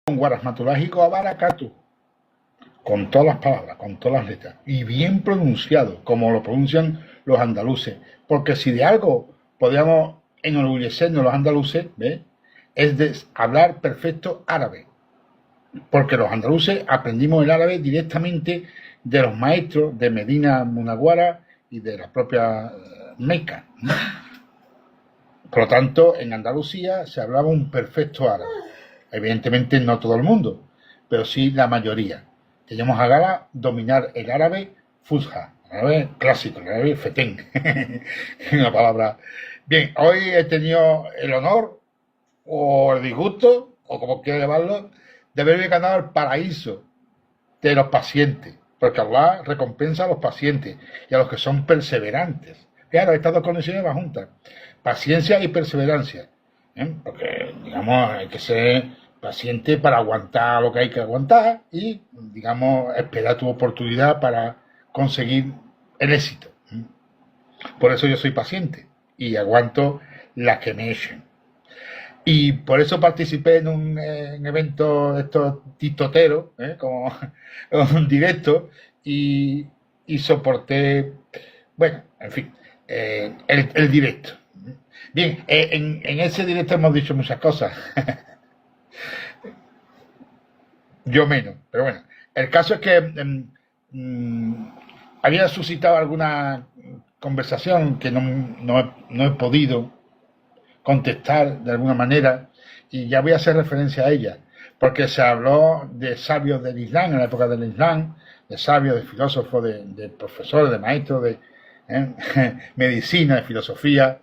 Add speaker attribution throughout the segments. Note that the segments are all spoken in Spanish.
Speaker 1: Guarasmatológico a Barakatu, con todas las palabras, con todas las letras, y bien pronunciado, como lo pronuncian los andaluces, porque si de algo podríamos enorgullecernos los andaluces, ¿ves?, es de hablar perfecto árabe, porque los andaluces aprendimos el árabe directamente de los maestros de Medina Munaguara y de la propia Meca, ¿no? Por lo tanto, en Andalucía se hablaba un perfecto árabe. Evidentemente no todo el mundo, pero sí la mayoría. Teníamos a gala dominar el árabe fusha, el árabe clásico, el árabe fetén. Una palabra. Bien, hoy he tenido el honor o el disgusto, o como quiera llamarlo, de haberme ganado el paraíso de los pacientes, porque Allah recompensa a los pacientes y a los que son perseverantes. Claro, estas dos condiciones van juntas, paciencia y perseverancia, porque, digamos, hay que ser paciente para aguantar lo que hay que aguantar y, digamos, esperar tu oportunidad para conseguir el éxito. Por eso yo soy paciente y aguanto las que me echen. Y por eso participé en un evento de estos tistoteros, como un directo, y soporté, bueno, en fin, el directo. Bien, en ese directo hemos dicho muchas cosas. Yo menos, pero bueno. El caso es que había suscitado alguna conversación que no he podido contestar de alguna manera, y ya voy a hacer referencia a ella, porque se habló de sabios del Islam, en la época del Islam, de sabios, de filósofos, de profesores, de maestros, de medicina, de filosofía,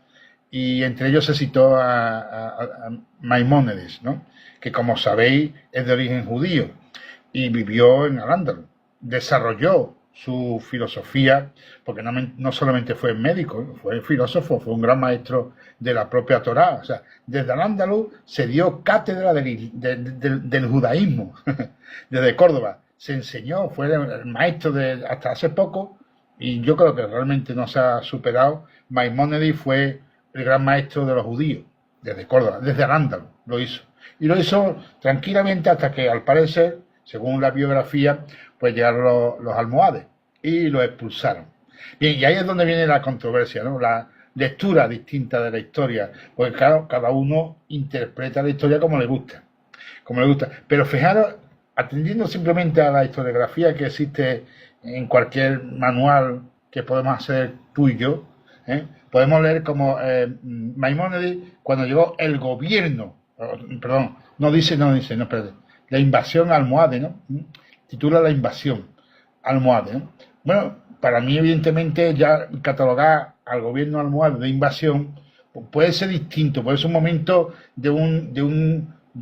Speaker 1: y entre ellos se citó a Maimónides, ¿no?, que, como sabéis, es de origen judío y vivió en Al-Ándalus. Desarrolló su filosofía, porque no solamente fue médico, fue filósofo, fue un gran maestro de la propia Torá. O sea, desde Al-Ándalus se dio cátedra del judaísmo. Desde Córdoba se enseñó, fue el maestro hasta hace poco, y yo creo que realmente no se ha superado. Maimónides fue el gran maestro de los judíos, desde Córdoba, desde Al-Ándalus lo hizo. Y lo hizo tranquilamente hasta que, al parecer, según la biografía, pues llegaron los almohades y lo expulsaron. Bien, y ahí es donde viene la controversia, ¿no?, la lectura distinta de la historia, porque claro, cada uno interpreta la historia como le gusta. Pero fijaros, atendiendo simplemente a la historiografía que existe en cualquier manual que podemos hacer tú y yo, podemos leer como Maimónides, cuando llegó el gobierno, perdón, espérate, la invasión almohade, ¿no? Titula La invasión almohade, ¿no? Bueno, para mí, evidentemente, ya catalogar al gobierno almohade de invasión puede ser distinto, puede ser un momento de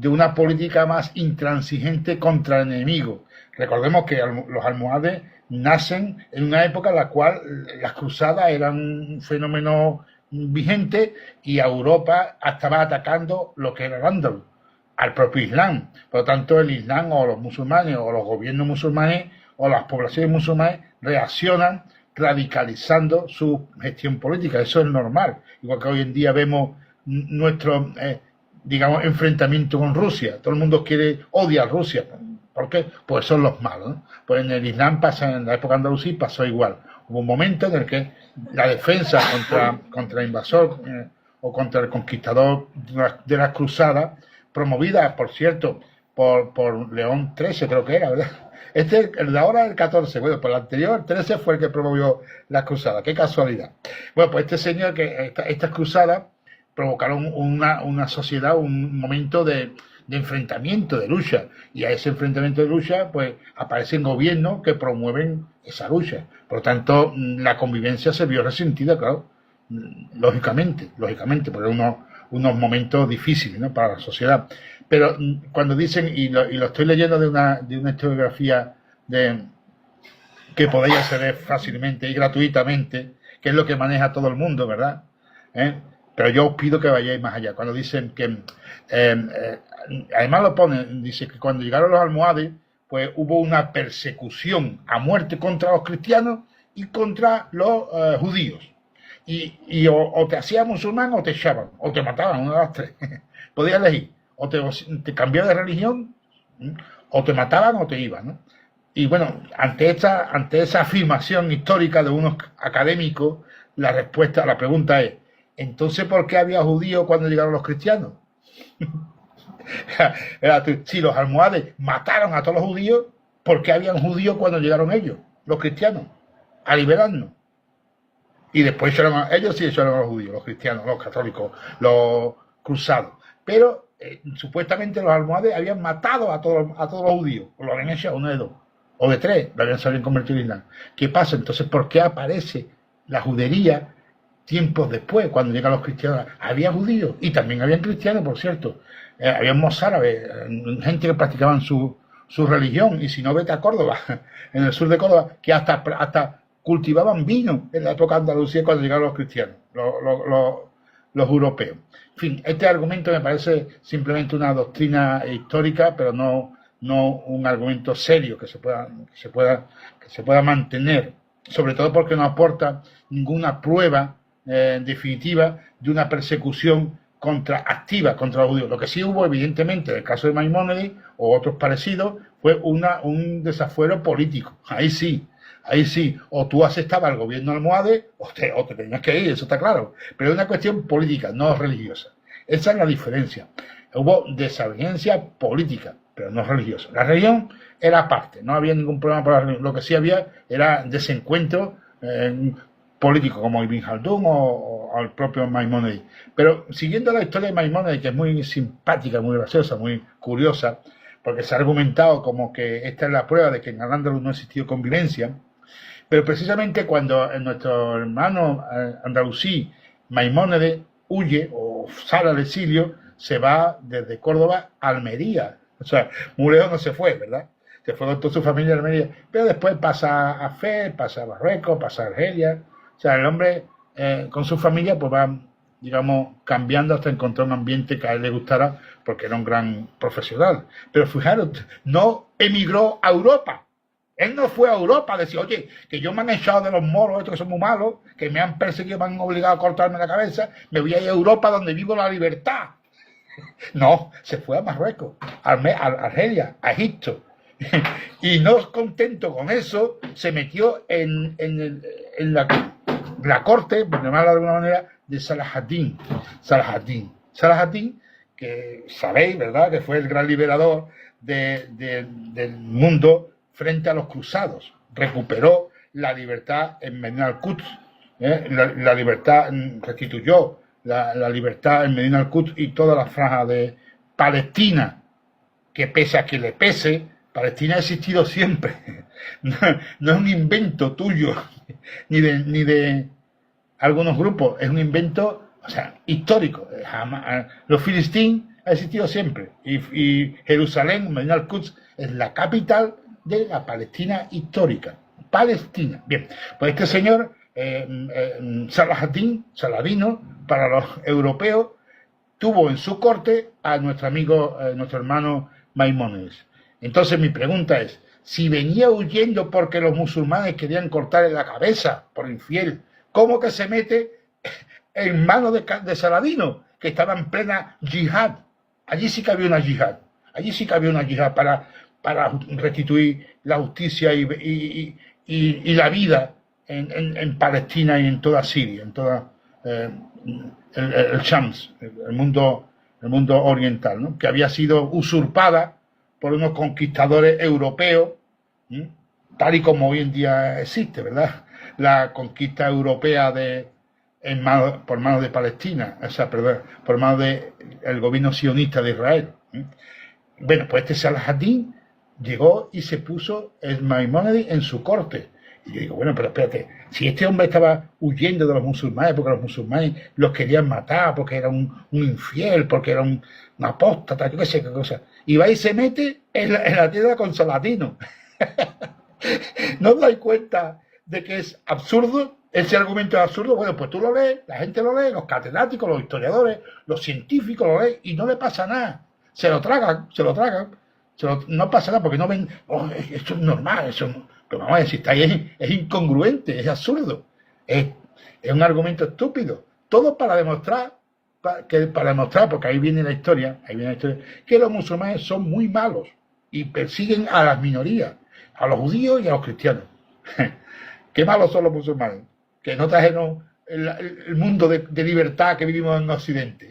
Speaker 1: una política más intransigente contra el enemigo. Recordemos que los almohades nacen en una época en la cual las cruzadas eran un fenómeno vigente y a Europa estaba atacando lo que era el Andalus, al propio Islam. Por lo tanto, el Islam, o los musulmanes, o los gobiernos musulmanes, o las poblaciones musulmanes reaccionan radicalizando su gestión política. Eso es normal. Igual que hoy en día vemos nuestro, digamos, enfrentamiento con Rusia. Todo el mundo odia a Rusia. ¿Por qué? Pues son los malos, ¿no? Pues en el Islam pasa, en la época andalusí pasó igual. Hubo un momento en el que la defensa contra el invasor o contra el conquistador de las cruzadas, promovida, por cierto, por León XIII, creo que era, ¿verdad? El de ahora es el 14, bueno, pues el anterior, el 13, fue el que promovió las cruzadas. Qué casualidad. Bueno, pues este señor, que estas cruzadas provocaron una sociedad, un momento de enfrentamiento, de lucha, y a ese enfrentamiento de lucha pues aparecen gobiernos que promueven esa lucha. Por lo tanto, la convivencia se vio resentida, claro, lógicamente, porque unos momentos difíciles, ¿no?, para la sociedad. Pero cuando dicen, y lo estoy leyendo de una historiografía que podéis acceder fácilmente y gratuitamente, que es lo que maneja todo el mundo, ¿verdad? Pero yo os pido que vayáis más allá. Cuando dicen que, además lo ponen, dice que cuando llegaron los almohades, pues hubo una persecución a muerte contra los cristianos y contra los judíos. Y o te hacías musulmán o te echaban, o te mataban, una de las tres. Podías elegir, o te cambiabas de religión, ¿Mm? O te mataban o te iban, ¿no? Y bueno, ante esa afirmación histórica de unos académicos, la respuesta a la pregunta es, entonces, ¿por qué había judíos cuando llegaron los cristianos? Si los almohades mataron a todos los judíos, ¿por qué habían judíos cuando llegaron ellos, los cristianos, a liberarnos? Y después ellos sí echaron a los judíos, los cristianos, los católicos, los cruzados. Pero supuestamente los almohades habían matado a todos los judíos, o lo habían hecho uno de dos, o de tres, lo habían convertido en Islam. ¿Qué pasa? Entonces, ¿por qué aparece la judería tiempos después, cuando llegan los cristianos? Había judíos y también habían cristianos, por cierto. Había mozárabes, gente que practicaban su religión, y si no, vete a Córdoba, en el sur de Córdoba, que hasta cultivaban vino en la época de Andalucía cuando llegaron los cristianos, los europeos. En fin, este argumento me parece simplemente una doctrina histórica, pero no un argumento serio que se pueda mantener, sobre todo porque no aporta ninguna prueba definitiva de una persecución activa contra los judíos. Lo que sí hubo, evidentemente, en el caso de Maimónides o otros parecidos, fue un desafuero político. Ahí sí, o tú aceptabas el gobierno almohade o te tenías que ir, eso está claro. Pero es una cuestión política, no religiosa. Esa es la diferencia. Hubo desavenencia política, pero no religiosa. La religión era aparte, no había ningún problema por la religión. Lo que sí había era desencuentro político, como Ibn Khaldun o el propio Maimónides. Pero siguiendo la historia de Maimónides, que es muy simpática, muy graciosa, muy curiosa, porque se ha argumentado como que esta es la prueba de que en Al-Ándalus no ha existido convivencia, pero precisamente cuando nuestro hermano andalusí Maimónides huye o sale al exilio, se va desde Córdoba a Almería. O sea, muy lejos no se fue, ¿verdad? Se fue con toda su familia a Almería, pero después pasa a Fez, pasa a Marruecos, pasa a Argelia. O sea, el hombre con su familia pues va, digamos, cambiando hasta encontrar un ambiente que a él le gustara, porque era un gran profesional. Pero fijaros, no emigró a Europa. Él no fue a Europa a decir, oye, que yo me han echado de los moros, estos que son muy malos, que me han perseguido, me han obligado a cortarme la cabeza, me voy a ir a Europa donde vivo la libertad. No, se fue a Marruecos, a Argelia, a Egipto. Y no contento con eso, se metió en la corte, por llamarla de alguna manera, de Saladin, que sabéis, ¿verdad?, que fue el gran liberador del mundo frente a los cruzados. Recuperó la libertad en Medina al-Quds, la libertad, restituyó la libertad en Medina al-Quds y toda la franja de Palestina, que pese a que le pese, Palestina ha existido siempre. No es un invento tuyo, ni de algunos grupos, es un invento, o sea, histórico. Los filisteos ha existido siempre. Y Jerusalén, Medina al-Quds, es la capital de la Palestina histórica. Palestina. Bien, pues este señor, Saladino, para los europeos, tuvo en su corte a nuestro amigo, nuestro hermano Maimónides. Entonces mi pregunta es, si venía huyendo porque los musulmanes querían cortarle la cabeza por infiel, ¿cómo que se mete en manos de Saladino, que estaba en plena yihad? Allí sí que había una yihad. Allí sí que había una yihad para restituir la justicia y la vida en Palestina y en toda Siria, en toda el Shams, el mundo oriental, ¿no?, que había sido usurpada por unos conquistadores europeos, tal y como hoy en día existe, ¿verdad? La conquista europea por manos de Palestina, o sea, perdón, por manos del gobierno sionista de Israel. Bueno, pues este Saladin llegó y se puso el Maimónides en su corte. Y yo digo, bueno, pero espérate, si este hombre estaba huyendo de los musulmanes porque los musulmanes los querían matar, porque era un infiel, porque era un apóstata, yo qué sé qué cosa, y va y se mete en la tierra con Saladino. ¿No os dais cuenta de que es absurdo? Ese argumento es absurdo. Bueno, pues tú lo lees, la gente lo lee, los catedráticos, los historiadores, los científicos lo leen y no le pasa nada. Se lo tragan. No pasa nada porque no ven, esto es normal, eso no. Pero vamos a decir, está ahí, es incongruente, es absurdo. Es un argumento estúpido. Todo para demostrar, porque ahí viene la historia, que los musulmanes son muy malos. y persiguen a las minorías, a los judíos y a los cristianos. Qué malos son los musulmanes, que no trajeron el mundo de libertad que vivimos en Occidente,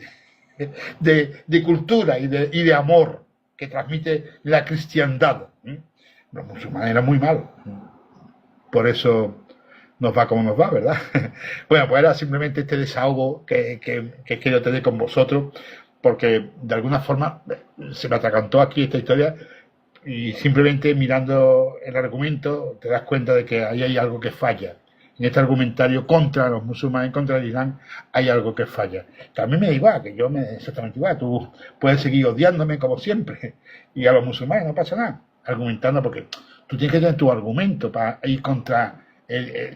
Speaker 1: de cultura y de amor que transmite la cristiandad. Los musulmanes eran muy malos. Por eso nos va como nos va, ¿verdad? Bueno, pues era simplemente este desahogo que quiero tener con vosotros, porque de alguna forma se me atragantó aquí esta historia y simplemente mirando el argumento te das cuenta de que ahí hay algo que falla. En este argumentario contra los musulmanes, contra el Islam, hay algo que falla. También me da igual, que yo me exactamente igual. Tú puedes seguir odiándome como siempre y a los musulmanes no pasa nada, argumentando, porque tú tienes que tener tu argumento para ir contra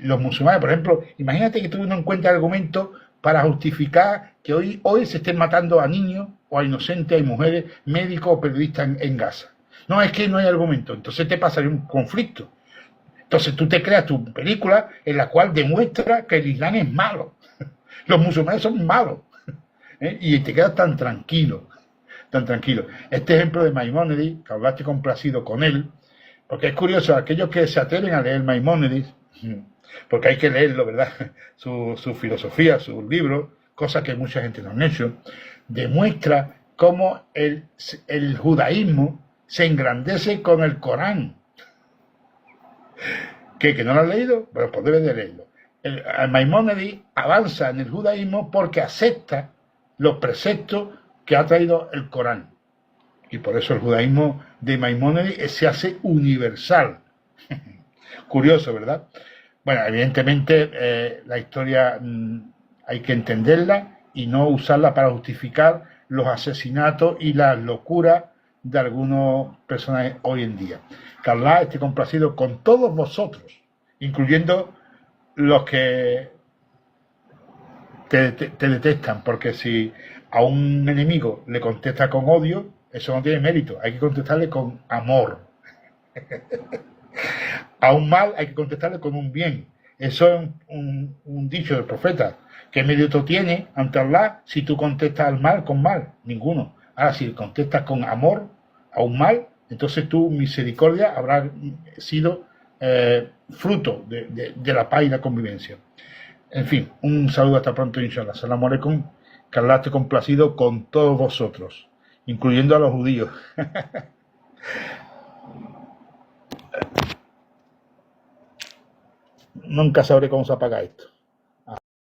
Speaker 1: los musulmanes. Por ejemplo, imagínate que tú no encuentras argumentos para justificar que hoy se estén matando a niños o a inocentes, a mujeres, médicos o periodistas en Gaza. No, es que no hay argumento. Entonces te pasaría un conflicto. Entonces tú te creas tu película en la cual demuestra que el Islam es malo. Los musulmanes son malos. Y te quedas tan tranquilo. Tan tranquilo. Este ejemplo de Maimónides, que hablaste complacido con él, porque es curioso, aquellos que se atreven a leer Maimónides, porque hay que leerlo, ¿verdad? Su filosofía, sus libros, cosas que mucha gente no han hecho, demuestra cómo el judaísmo se engrandece con el Corán. ¿Que no lo has leído? Bueno, pues debes de leerlo. El Maimónides avanza en el judaísmo porque acepta los preceptos que ha traído el Corán. Y por eso el judaísmo de Maimónides se hace universal. Curioso, ¿verdad? Bueno, evidentemente la historia hay que entenderla y no usarla para justificar los asesinatos y las locuras de algunos personajes hoy en día. Que Allah esté complacido con todos vosotros, incluyendo los que te detestan, porque si a un enemigo le contestas con odio, eso no tiene mérito, hay que contestarle con amor. A un mal hay que contestarle con un bien. Eso es un dicho del profeta. ¿Qué mérito tiene ante Allah si tú contestas al mal con mal? Ninguno. Ahora, si contestas con amor a un mal, entonces tu misericordia habrá sido fruto de la paz y la convivencia. En fin, un saludo, hasta pronto, inshallah. Salamu alaikum. Que Allah esté complacido con todos vosotros, incluyendo a los judíos. Nunca sabré cómo se apaga esto.